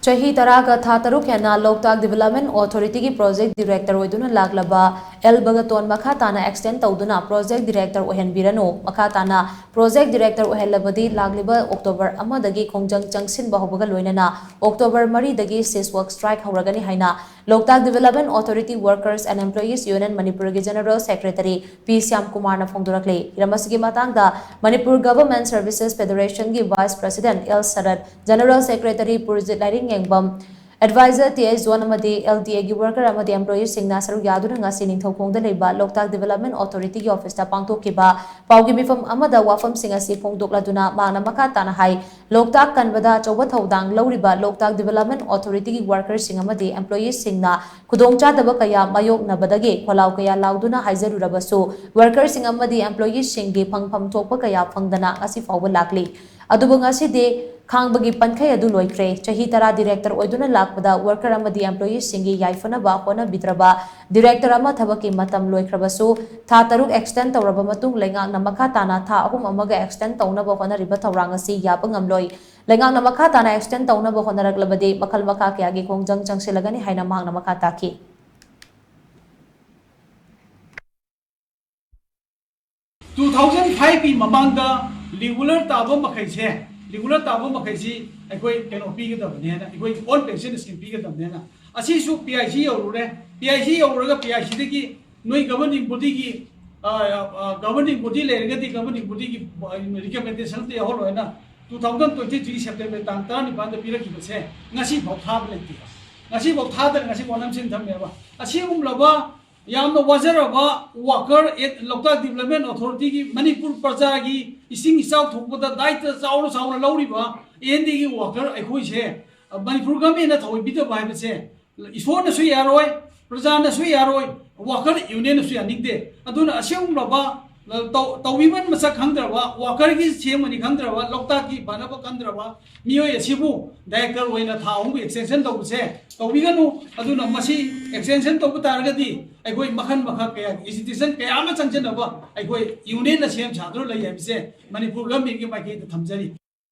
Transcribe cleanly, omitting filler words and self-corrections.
Chahi Taraga Thataruk Henna Loktak Development Authority ki Project Director Oiduna Laklaba L Bhagaton Makha Tana extend touduna Project Director Oihanbiranu Makha Tana Project Director oihallabadi lakliba October amadagi khongjang changshinba houbaga loinana October 3 dagi cease work strike houragani haina Loktak Development Authority Workers and Employees Union Manipuri General Secretary P Shyamkumar na phongdorakli Ramasigi matangda Manipur Government Services Federation ki Vice President L General Secretary P Advisor TS Zone Amadi LTA gi worker amadi employees singna saru yaduna ngasi ningthokongda leiba Loktak Development Authority gi office ta pangtokkiba paugi mifam amada wafam singasi phongdokladuna mangna makha tana hai Loktak kanbada chawba thodang lawriba Loktak Development Authority gi workers sing amadi employees singna khudongchadaba kaya mayoknabadagi kholau kaya lauduna haizarurabasu workers sing amadi employees singi phangpham thokpa kaya phangdana ngasi fawba lakli adubu ngasi de Khangbagi Pankhay adu loikre Chahi Tara Director Oiduna Laklaba worker amadi employees singi yaifana ba hona bidraba Director ama thabaki matam loikrabasu tha taruk extend tawraba matung lengang na makha tana tha ahum amaga extend tawnaba hona riba thawrang asi yaba ngamloi lengang na makha tana extend tawnaba hona raklabade makal makha kya gi khongjang changsilagani haina mangna makha taki 2005 की ममांगा regular ताबो मखैसे regular ताबो मखैसी अखोय केनो पीगदबने ना अखोय ऑन पेंशन स्कीम पीगदबने ना असी सु पीआईसी औरुरे पीआईसी औरगा पीआईसी दगी नोय गवर्निंग बॉडी की गवर्निंग बॉडी लेरगदी गवर्निंग बॉडी की रिकमेंडेशन ते होलो ना 2023 सेप्टेम्बर तांग 19 द पीरकिबसे ngasi bau thab leiti ngasi bau thada ngasi bonam sin thameba asi umlaba yamno wajaraba worker at Loktak Development Authority ki Manipur praja ki ising isau thokpada daita chauna chauna lauriba endi ki worker akhoi che Manipur government na thoi bida bai bese isor na su yaroi praja na su yaroi worker union na su yanikde aduna asium laba taubiman masak khangdraba worker ki chemani khangdraba Loktak ki banaba kandraba miyoi asibu director oina thaung extension tawse tawbiganu aduna masi extension tawbu targadi अखोई मखन मखा कया institution कया में चंचनबा अखोई union ना same छात्र लई है बिसे मणिपुर गवर्नमेंट की माइके थमजरी